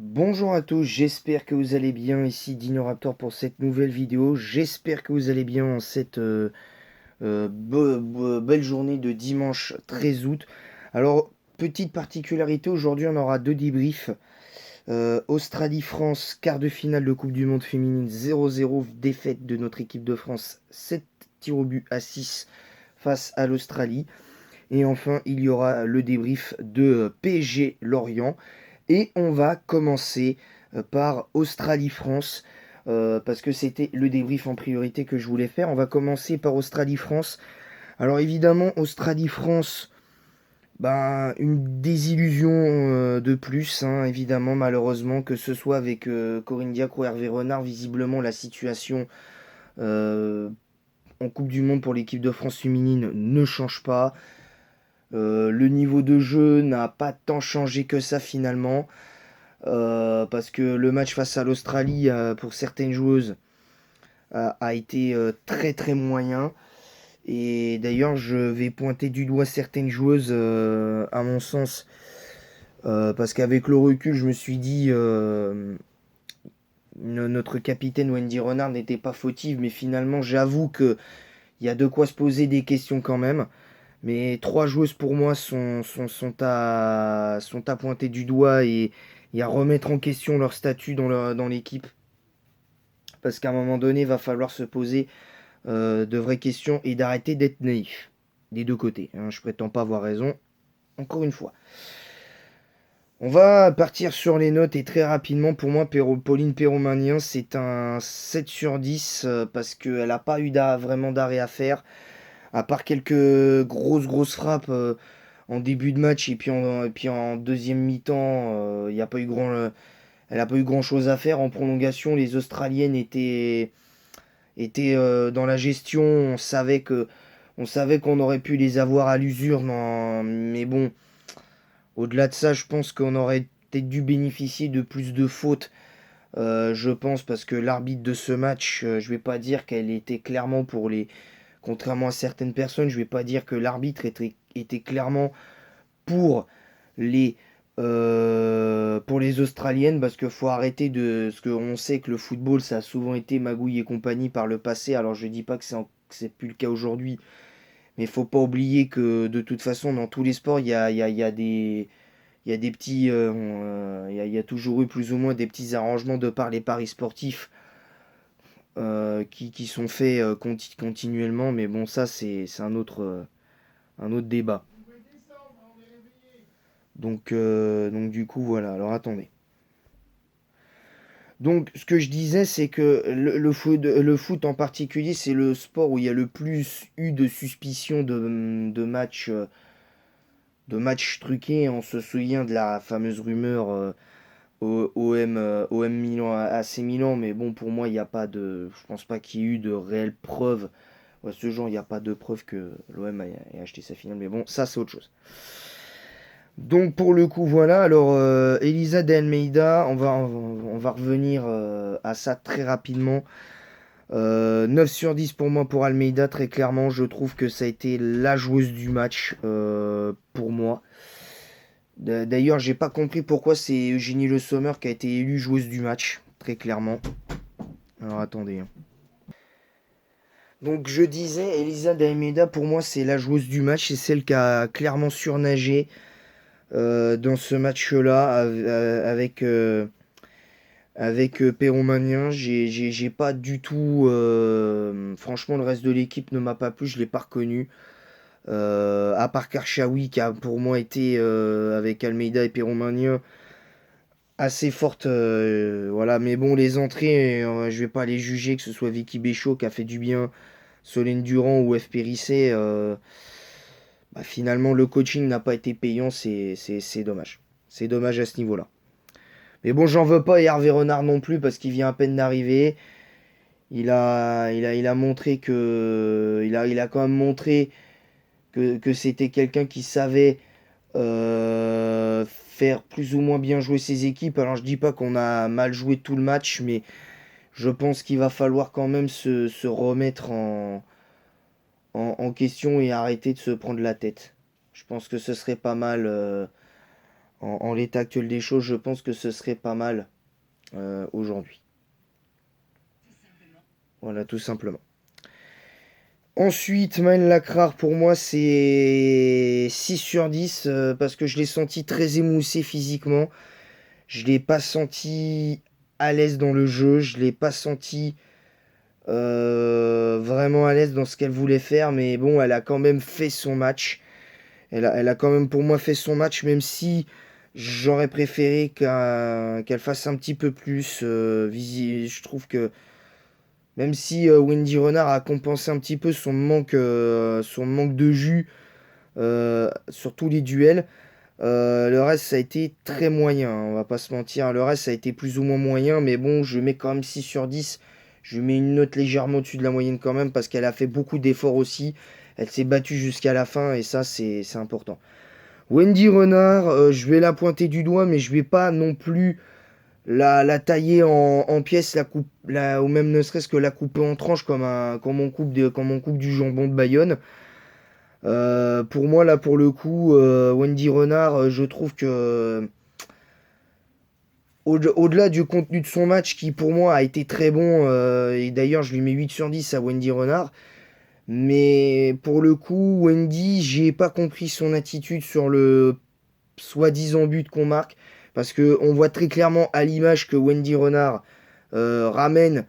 Bonjour à tous, j'espère que vous allez bien. Ici Dinoraptor pour cette nouvelle vidéo. J'espère que vous allez bien en cette belle journée de dimanche 13 août. Alors, petite particularité, aujourd'hui on aura deux débriefs. Australie-France, quart de finale de Coupe du Monde féminine 0-0, défaite de notre équipe de France 7 tirs au but à 6 face à l'Australie. Et enfin, il y aura le débrief de PSG Lorient. Et on va commencer par Australie-France, parce que c'était le débrief en priorité que je voulais faire. On va commencer par Australie-France. Alors évidemment, Australie-France, bah, une désillusion de plus, hein, évidemment, malheureusement, que ce soit avec Corinne Diacre ou Hervé Renard, visiblement la situation euh, en Coupe du Monde pour l'équipe de France féminine ne change pas. Le niveau de jeu n'a pas tant changé que ça finalement. Parce que le match face à l'Australie, pour certaines joueuses, a été très très moyen. Et d'ailleurs, je vais pointer du doigt certaines joueuses, à mon sens, parce qu'avec le recul, je me suis dit, notre capitaine Wendy Renard n'était pas fautive, mais finalement, j'avoue qu'il y a de quoi se poser des questions quand même. Mais trois joueuses pour moi sont à pointer du doigt et à remettre en question leur statut dans l'équipe. Parce qu'à un moment donné, il va falloir se poser de vraies questions et d'arrêter d'être naïf. Des deux côtés, hein. Je prétends pas avoir raison, encore une fois. On va partir sur les notes et très rapidement, pour moi, Pauline Perromanien, c'est un 7 sur 10 parce qu'elle n'a pas eu vraiment d'arrêt à faire. À part quelques grosses frappes en début de match et puis en deuxième mi-temps, il y a pas eu elle n'a pas eu grand chose à faire. En prolongation, les Australiennes étaient dans la gestion. On savait qu'on aurait pu les avoir à l'usure, mais bon, au-delà de ça, je pense qu'on aurait peut-être dû bénéficier de plus de fautes. Je pense parce que l'arbitre de ce match, je vais pas dire qu'elle était clairement pour les. Contrairement à certaines personnes, je vais pas dire que l'arbitre était clairement pour les, pour les Australiennes, parce qu'il faut arrêter de. Parce qu'on sait que le football, ça a souvent été magouille et compagnie par le passé. Alors je dis pas que c'est plus le cas aujourd'hui, mais il faut pas oublier que de toute façon, dans tous les sports, il y a des. Il y a des petits. Il y a toujours eu plus ou moins des petits arrangements de par les paris sportifs qui sont faits continuellement. Mais bon, ça, c'est un autre débat. Donc du coup, voilà. Alors attendez. Donc, ce que je disais, c'est que le foot en particulier, c'est le sport où il y a le plus eu de suspicions de matchs truqués. On se souvient de la fameuse rumeur OM Milan, AC Milan, mais bon, pour moi, il n'y a pas de. Je pense pas qu'il y ait eu de réelles preuves. À ce genre, il n'y a pas de preuve que l'OM ait acheté sa finale, mais bon, ça, c'est autre chose. Donc pour le coup, voilà. Alors Elisa de Almeida, on va revenir à ça très rapidement. 9 sur 10 pour moi pour Almeida, très clairement. Je trouve que ça a été la joueuse du match pour moi. D'ailleurs, j'ai pas compris pourquoi c'est Eugénie Le Sommer qui a été élue joueuse du match, très clairement. Alors attendez, hein. Donc je disais, Elisa de Almeida, pour moi, c'est la joueuse du match. C'est celle qui a clairement surnagé dans ce match-là avec Perromanien. J'ai pas du tout. Franchement, le reste de l'équipe ne m'a pas plu, je l'ai pas reconnu. À part Karchaoui qui a pour moi été avec Almeida et Perromanien assez forte. Voilà, mais bon, les entrées, je vais pas les juger, que ce soit Vicky Béchaud qui a fait du bien, Solène Durand ou F. Périssé. Bah, finalement, le coaching n'a pas été payant, c'est dommage. C'est dommage à ce niveau-là. Mais bon, j'en veux pas à Hervé Renard non plus parce qu'il vient à peine d'arriver. Il a montré que. Il a quand même montré que c'était quelqu'un qui savait faire plus ou moins bien jouer ses équipes. Alors je dis pas qu'on a mal joué tout le match, mais je pense qu'il va falloir quand même se remettre en question et arrêter de se prendre la tête. Je pense que ce serait pas mal En l'état actuel des choses, je pense que ce serait pas mal aujourd'hui. Voilà, tout simplement. Ensuite, Maël Lacrar, pour moi, c'est 6 sur 10 parce que je l'ai senti très émoussé physiquement. Je l'ai pas senti à l'aise dans le jeu. Je l'ai pas senti vraiment à l'aise dans ce qu'elle voulait faire. Mais bon, elle a quand même fait son match. Elle a quand même pour moi fait son match, même si j'aurais préféré qu'elle fasse un petit peu plus. Je trouve que même si Wendy Renard a compensé un petit peu son manque de jus sur tous les duels, le reste ça a été très moyen, hein, on va pas se mentir. Le reste ça a été plus ou moins moyen, mais bon, je mets quand même 6 sur 10. Je lui mets une note légèrement au-dessus de la moyenne quand même, parce qu'elle a fait beaucoup d'efforts aussi. Elle s'est battue jusqu'à la fin, et ça c'est important. Wendy Renard, je vais la pointer du doigt, mais je vais pas non plus la tailler en pièces, ou même ne serait-ce que la couper en tranches comme on coupe du jambon de Bayonne. Pour moi, là, pour le coup, Wendy Renard, je trouve que au-delà du contenu de son match, qui pour moi a été très bon, et d'ailleurs je lui mets 8 sur 10 à Wendy Renard, mais pour le coup, Wendy, j'ai pas compris son attitude sur le soi-disant but qu'on marque, parce que on voit très clairement à l'image que Wendy Renard ramène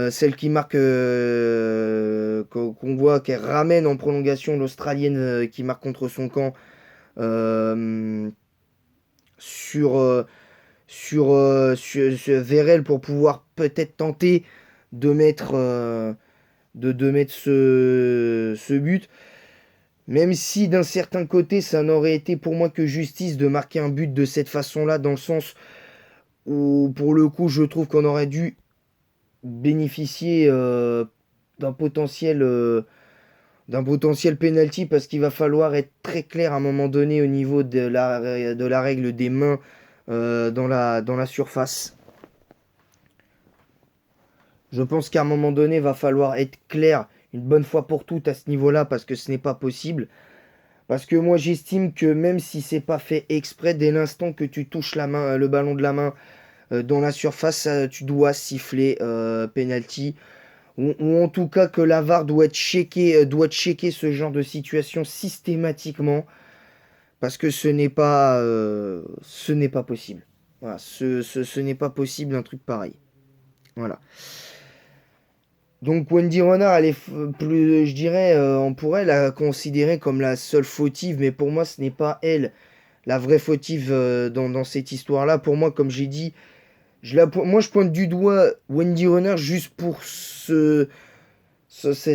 celle qui marque, qu'on voit qu'elle ramène en prolongation l'Australienne qui marque contre son camp euh, sur, vers elle pour pouvoir peut-être tenter de mettre, de mettre ce but. Même si d'un certain côté, ça n'aurait été pour moi que justice de marquer un but de cette façon-là, dans le sens où pour le coup, je trouve qu'on aurait dû bénéficier d'un potentiel, euh, d'un potentiel penalty, parce qu'il va falloir être très clair à un moment donné au niveau de la règle des mains dans la surface. Je pense qu'à un moment donné, il va falloir être clair une bonne fois pour toutes à ce niveau-là, parce que ce n'est pas possible. Parce que moi j'estime que même si c'est pas fait exprès, dès l'instant que tu touches la main, le ballon de la main dans la surface, tu dois siffler penalty. Ou en tout cas que la VAR doit checker ce genre de situation systématiquement. Parce que ce n'est pas possible. Voilà, ce n'est pas possible un truc pareil. Voilà. Donc Wendy Renard, elle est plus, je dirais, on pourrait la considérer comme la seule fautive, mais pour moi, ce n'est pas elle la vraie fautive dans cette histoire-là. Pour moi, comme j'ai dit, moi je pointe du doigt Wendy Renard juste pour c'est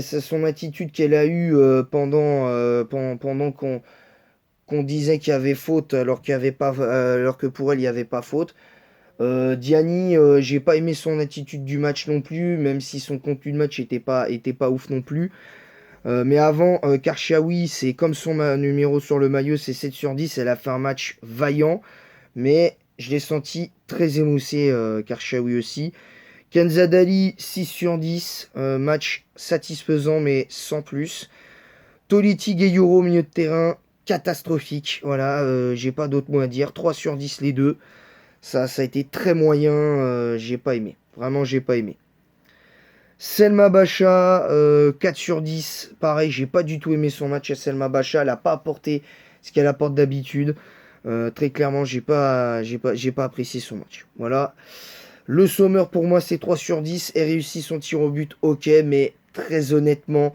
son attitude qu'elle a eue pendant qu'on disait qu'il y avait faute alors qu'il y avait pas, alors que pour elle il n'y avait pas faute. Diani, j'ai pas aimé son attitude du match non plus, même si son contenu de match était pas ouf non plus. Mais avant, Karchaoui, c'est comme son numéro sur le maillot, c'est 7 sur 10. Elle a fait un match vaillant, mais je l'ai senti très émoussé, Karchaoui aussi. Kenzadali, 6 sur 10. Match satisfaisant, mais sans plus. Toliti Gayuro, milieu de terrain, catastrophique. Voilà, j'ai pas d'autre mot à dire. 3 sur 10 les deux. Ça a été très moyen, j'ai pas aimé. Vraiment, j'ai pas aimé. Selma Bacha, 4 sur 10. Pareil, j'ai pas du tout aimé son match à Selma Bacha. Elle a pas apporté ce qu'elle apporte d'habitude. Très clairement, j'ai pas apprécié son match. Voilà. Le Sommer, pour moi, c'est 3 sur 10. Elle réussit son tir au but, ok, mais très honnêtement,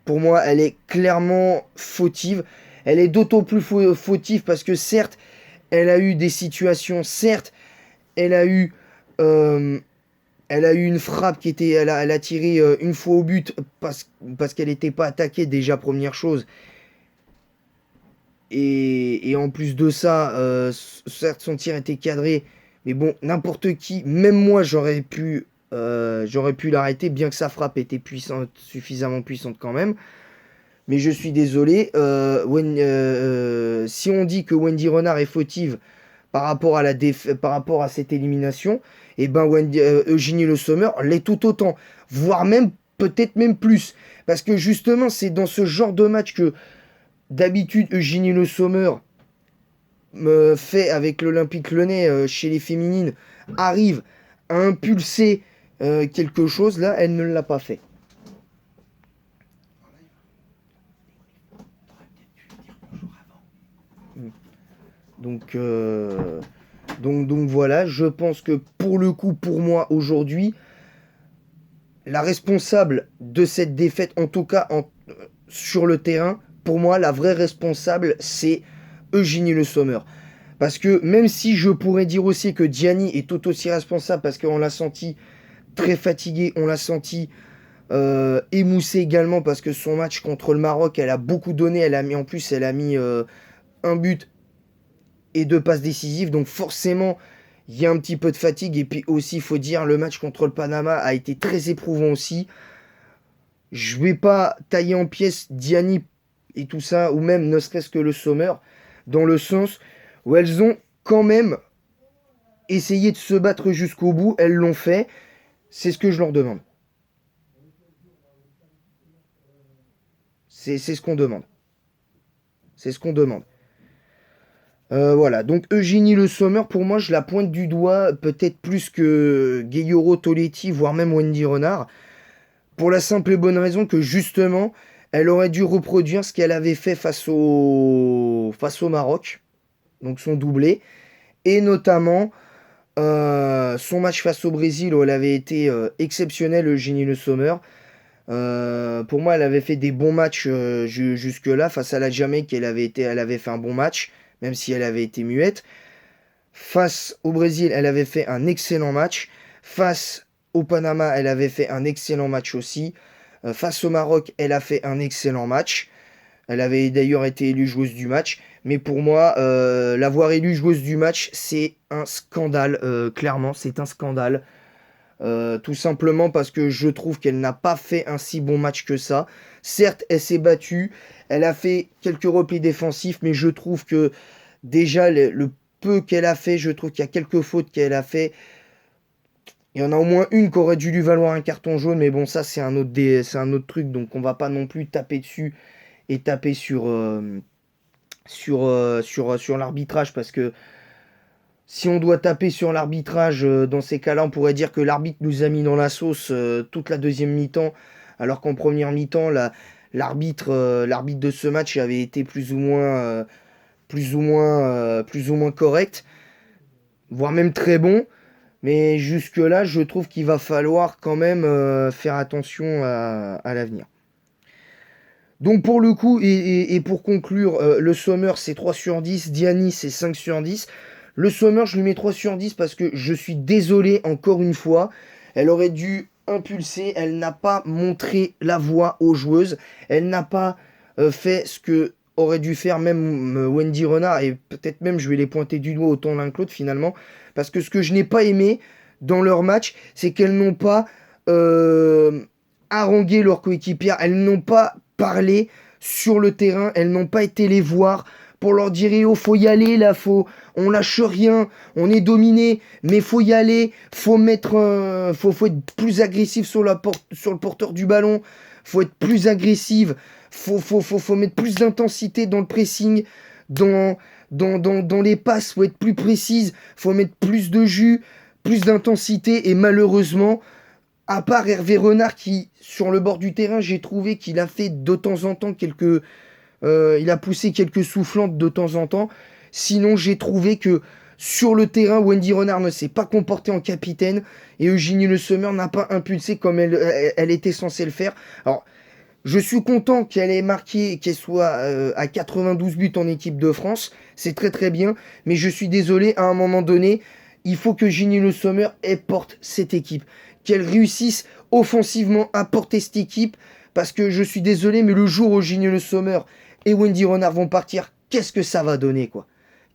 pour moi, elle est clairement fautive. Elle est d'autant plus fautive parce que certes, elle a eu des situations, certes, elle a eu, euh, elle a eu une frappe qui était, elle a tiré une fois au but parce qu'elle n'était pas attaquée déjà, première chose. Et en plus de ça, certes son tir était cadré, mais bon, n'importe qui, même moi j'aurais pu l'arrêter, bien que sa frappe était puissante, suffisamment puissante quand même. Mais je suis désolé, si on dit que Wendy Renard est fautive par rapport à cette élimination, et ben Eugénie Le Sommer l'est tout autant, voire même peut-être même plus. Parce que justement, c'est dans ce genre de match que d'habitude Eugénie Le Sommer fait avec l'Olympique Lyonnais chez les féminines arrive à impulser quelque chose, là, elle ne l'a pas fait. Donc, donc voilà, je pense que pour le coup, pour moi, aujourd'hui, la responsable de cette défaite, en tout cas sur le terrain, pour moi, la vraie responsable, c'est Eugénie Le Sommer. Parce que même si je pourrais dire aussi que Gianni est tout aussi responsable, parce qu'on l'a senti très fatigué, on l'a senti émoussé également, parce que son match contre le Maroc, elle a beaucoup donné, elle a mis un but et deux passes décisives, donc forcément, il y a un petit peu de fatigue, et puis aussi, il faut dire, le match contre le Panama a été très éprouvant aussi. Je vais pas tailler en pièces Diani et tout ça, ou même ne serait-ce que le Sommer, dans le sens où elles ont quand même essayé de se battre jusqu'au bout, elles l'ont fait, c'est ce que je leur demande. C'est ce qu'on demande. C'est ce qu'on demande. Voilà, donc Eugénie Le Sommer, pour moi, je la pointe du doigt, peut-être plus que Gayoro Toletti, voire même Wendy Renard, pour la simple et bonne raison que justement, elle aurait dû reproduire ce qu'elle avait fait face au Maroc, donc son doublé, et notamment son match face au Brésil où elle avait été exceptionnelle, Eugénie Le Sommer. Pour moi, elle avait fait des bons matchs jusque-là. Face à la Jamaïque, elle avait fait un bon match, même si elle avait été muette. Face au Brésil, elle avait fait un excellent match. Face au Panama, elle avait fait un excellent match aussi. Face au Maroc, elle a fait un excellent match. Elle avait d'ailleurs été élue joueuse du match. Mais pour moi, l'avoir élue joueuse du match, c'est un scandale. Clairement, c'est un scandale. Tout simplement parce que je trouve qu'elle n'a pas fait un si bon match que ça. Certes, elle s'est battue. Elle a fait quelques replis défensifs. Mais je trouve que déjà, le peu qu'elle a fait, je trouve qu'il y a quelques fautes qu'elle a fait. Il y en a au moins une qui aurait dû lui valoir un carton jaune. Mais bon, ça, c'est c'est un autre truc. Donc, on va pas non plus taper dessus et taper sur l'arbitrage, parce que si on doit taper sur l'arbitrage, dans ces cas-là, on pourrait dire que l'arbitre nous a mis dans la sauce toute la deuxième mi-temps, alors qu'en première mi-temps, l'arbitre de ce match avait été plus ou moins correct, voire même très bon. Mais jusque-là, je trouve qu'il va falloir quand même faire attention à l'avenir. Donc pour le coup, et pour conclure, le Sommer c'est 3 sur 10, Diani c'est 5 sur 10. Le Sommer, je lui mets 3 sur 10 parce que je suis désolé encore une fois. Elle aurait dû impulser, elle n'a pas montré la voie aux joueuses, elle n'a pas fait ce que aurait dû faire même Wendy Renard, et peut-être même je vais les pointer du doigt autant l'un que l'autre finalement, parce que ce que je n'ai pas aimé dans leur match, c'est qu'elles n'ont pas harangué leurs coéquipières, elles n'ont pas parlé sur le terrain, elles n'ont pas été les voir pour leur dire oh, faut y aller là, on lâche rien, on est dominé, mais faut y aller, faut être plus agressif sur le porteur du ballon, faut être plus agressive, faut mettre plus d'intensité dans le pressing, dans les passes, faut être plus précise, faut mettre plus de jus, plus d'intensité, et malheureusement, à part Hervé Renard qui, sur le bord du terrain, j'ai trouvé qu'il a fait de temps en temps il a poussé quelques soufflantes de temps en temps. Sinon, j'ai trouvé que sur le terrain, Wendy Renard ne s'est pas comportée en capitaine et Eugénie Le Sommer n'a pas impulsé comme elle était censée le faire. Alors, je suis content qu'elle ait marqué, qu'elle soit à 92 buts en équipe de France. C'est très très bien. Mais je suis désolé, à un moment donné, il faut que Eugénie Le Sommer porte cette équipe. Qu'elle réussisse offensivement à porter cette équipe. Parce que je suis désolé, mais le jour où Eugénie Le Sommer et Wendy Renard vont partir, qu'est-ce que ça va donner, quoi?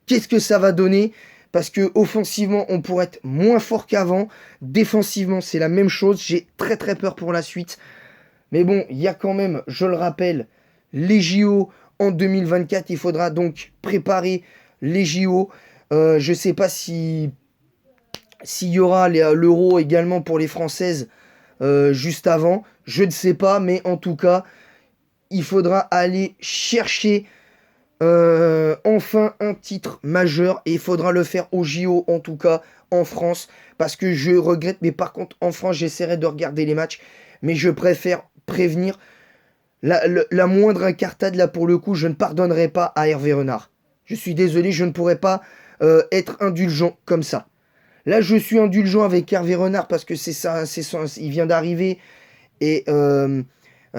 Qu'est-ce que ça va donner? Parce que offensivement, on pourrait être moins fort qu'avant. Défensivement, c'est la même chose. J'ai très très peur pour la suite. Mais bon, il y a quand même, je le rappelle, les JO en 2024. Il faudra donc préparer les JO. Je ne sais pas s'il y aura l'Euro également pour les Françaises juste avant. Je ne sais pas, mais en tout cas, il faudra aller chercher Enfin un titre majeur et il faudra le faire au JO en tout cas en France parce que je regrette mais par contre en France j'essaierai de regarder les matchs mais je préfère prévenir la moindre incartade là pour le coup je ne pardonnerai pas à Hervé Renard. Je suis désolé je ne pourrais pas être indulgent comme ça. Là je suis indulgent avec Hervé Renard parce que c'est ça, il vient d'arriver et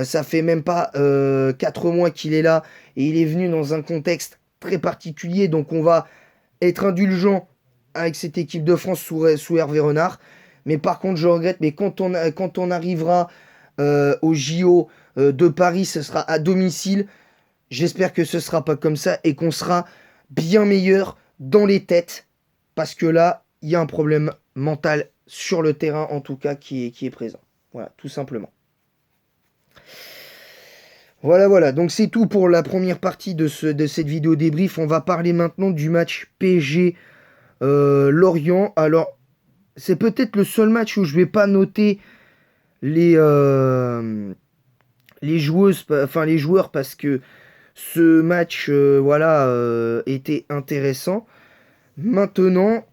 ça fait même pas 4 mois qu'il est là et il est venu dans un contexte très particulier. Donc on va être indulgent avec cette équipe de France sous Hervé Renard. Mais par contre, je regrette, mais quand on arrivera au JO de Paris, ce sera à domicile. J'espère que ce sera pas comme ça et qu'on sera bien meilleur dans les têtes. Parce que là, il y a un problème mental sur le terrain, en tout cas, qui est présent. Voilà, tout simplement. Voilà, voilà. Donc c'est tout pour la première partie de cette vidéo débrief. On va parler maintenant du match PSG Lorient. Alors, c'est peut-être le seul match où je vais pas noter les joueuses, enfin les joueurs, parce que ce match, voilà, était intéressant. Maintenant,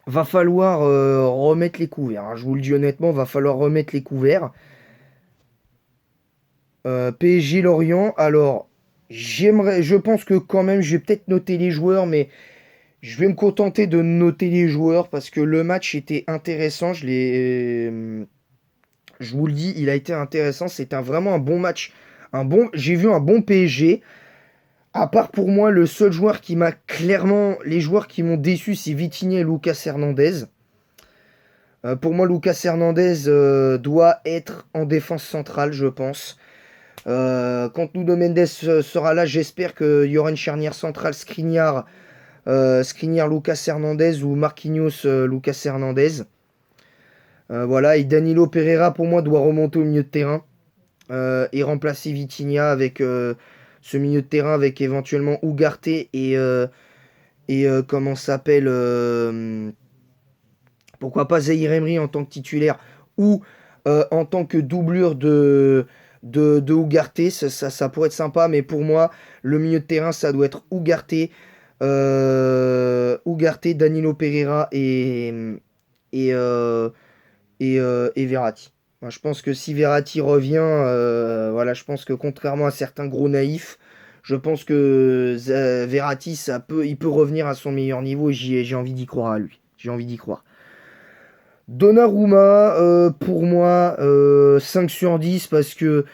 va falloir remettre les couverts, hein. Je vous le dis honnêtement, va falloir remettre les couverts. PSG Lorient, alors je pense que quand même, je vais peut-être noter les joueurs, mais je vais me contenter de noter les joueurs parce que le match était intéressant. Je vous le dis, il a été intéressant. C'était vraiment un bon match, j'ai vu un bon PSG. À part pour moi, le seul joueur qui m'a clairement, les joueurs qui m'ont déçu, c'est Vitinha et Lucas Hernandez. Pour moi, Lucas Hernandez doit être en défense centrale, je pense. Quand Nuno Mendes sera là, j'espère qu'il y aura une charnière centrale Skriniar, Lucas Hernandez ou Marquinhos Lucas Hernandez. Voilà, et Danilo Pereira pour moi doit remonter au milieu de terrain et remplacer Vitinha avec ce milieu de terrain avec éventuellement Ugarte et comment s'appelle pourquoi pas Zahir Emery en tant que titulaire ou en tant que doublure de Ugarte, ça pourrait être sympa, mais pour moi, le milieu de terrain, ça doit être Ugarte, Danilo Pereira et, euh, et Verratti. Moi, je pense que si Verratti revient, voilà, je pense que contrairement à certains gros naïfs, je pense que Verratti, il peut revenir à son meilleur niveau et j'ai envie d'y croire à lui. J'ai envie d'y croire. Donnarumma, pour moi, 5 sur 10 parce que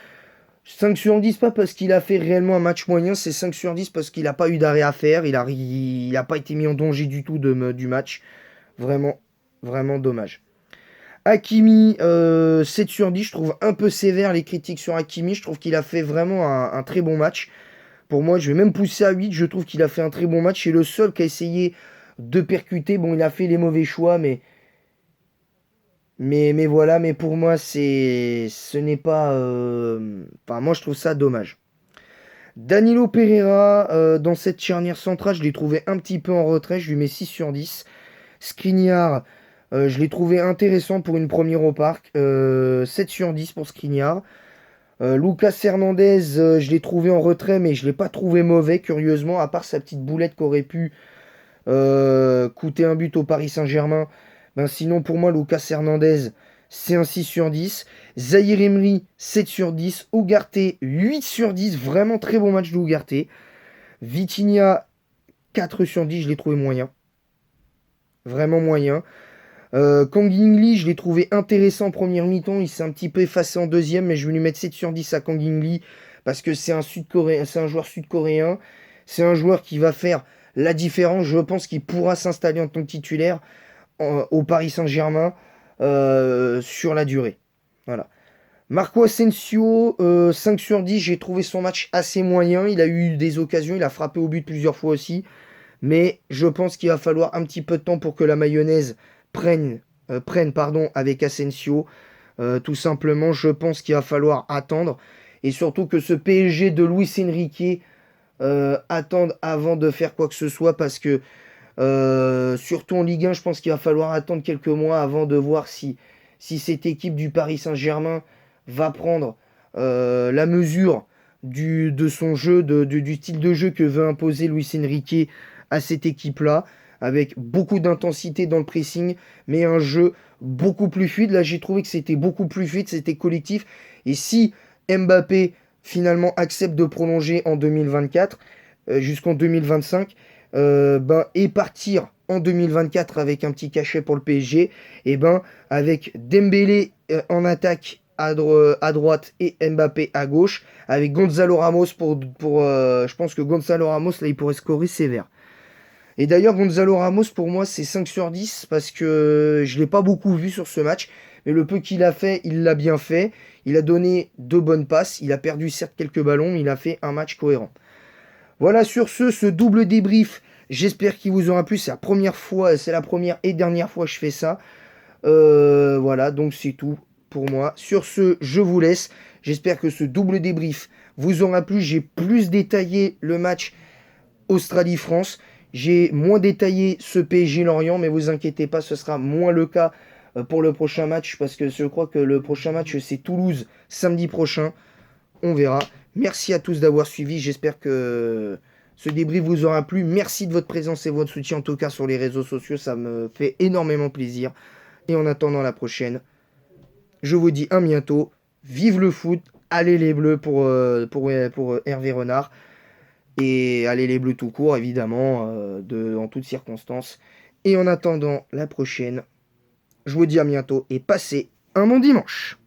5 sur 10, pas parce qu'il a fait réellement un match moyen, c'est 5 sur 10 parce qu'il n'a pas eu d'arrêt à faire, il n'a pas été mis en danger du tout du match. Vraiment, vraiment dommage. Hakimi, 7 sur 10, je trouve un peu sévère les critiques sur Hakimi, je trouve qu'il a fait vraiment un très bon match. Pour moi, je vais même pousser à 8, je trouve qu'il a fait un très bon match, c'est le seul qui a essayé de percuter, bon il a fait les mauvais choix, mais voilà, mais pour moi, ce n'est pas... Enfin, moi, je trouve ça dommage. Danilo Pereira, dans cette charnière centrale, je l'ai trouvé un petit peu en retrait, je lui mets 6 sur 10. Skriniar, je l'ai trouvé intéressant pour une première au parc, 7 sur 10 pour Skriniar. Lucas Hernandez, je l'ai trouvé en retrait, mais je ne l'ai pas trouvé mauvais, curieusement, à part sa petite boulette qui aurait pu coûter un but au Paris Saint-Germain. Ben sinon, pour moi, Lucas Hernandez, c'est un 6 sur 10. Zahir Emery, 7 sur 10. Ugarte, 8 sur 10. Vraiment très bon match de Ugarte. Vitinha, 4 sur 10. Je l'ai trouvé moyen. Vraiment moyen. Kang In-lee, je l'ai trouvé intéressant en première mi-temps. Il s'est un petit peu effacé en deuxième, mais je vais lui mettre 7 sur 10 à Kang In-lee parce que c'est un joueur sud-coréen. C'est un joueur qui va faire la différence. Je pense qu'il pourra s'installer en tant que titulaire au Paris Saint-Germain sur la durée. Voilà. Marco Asensio, 5 sur 10, j'ai trouvé son match assez moyen. Il a eu des occasions, il a frappé au but plusieurs fois aussi. Mais je pense qu'il va falloir un petit peu de temps pour que la mayonnaise prenne pardon, avec Asensio. Tout simplement, je pense qu'il va falloir attendre. Et surtout que ce PSG de Luis Enrique attende avant de faire quoi que ce soit parce que surtout en Ligue 1, je pense qu'il va falloir attendre quelques mois avant de voir si cette équipe du Paris Saint-Germain va prendre la mesure de son jeu, du style de jeu que veut imposer Luis Enrique à cette équipe-là, avec beaucoup d'intensité dans le pressing, mais un jeu beaucoup plus fluide. Là, j'ai trouvé que c'était beaucoup plus fluide, c'était collectif. Et si Mbappé finalement accepte de prolonger en 2024 jusqu'en 2025 et partir en 2024 avec un petit cachet pour le PSG, et avec Dembélé en attaque à droite et Mbappé à gauche, avec Gonzalo Ramos je pense que Gonzalo Ramos là il pourrait scorer sévère. Et d'ailleurs Gonzalo Ramos pour moi c'est 5 sur 10 parce que je l'ai pas beaucoup vu sur ce match, mais le peu qu'il a fait, il l'a bien fait. Il a donné de bonnes passes, il a perdu certes quelques ballons, mais il a fait un match cohérent. Voilà, sur ce double débrief, j'espère qu'il vous aura plu. C'est la première fois, c'est la première et dernière fois que je fais ça. Voilà, donc c'est tout pour moi. Sur ce, je vous laisse. J'espère que ce double débrief vous aura plu. J'ai plus détaillé le match Australie-France. J'ai moins détaillé ce PSG-Lorient, mais vous inquiétez pas, ce sera moins le cas pour le prochain match, parce que je crois que le prochain match, c'est Toulouse samedi prochain. On verra. Merci à tous d'avoir suivi. J'espère que ce débrief vous aura plu. Merci de votre présence et votre soutien, en tout cas sur les réseaux sociaux. Ça me fait énormément plaisir. Et en attendant la prochaine, je vous dis à bientôt. Vive le foot. Allez les Bleus pour Hervé Renard. Et allez les Bleus tout court, évidemment, en toutes circonstances. Et en attendant la prochaine, je vous dis à bientôt et passez un bon dimanche.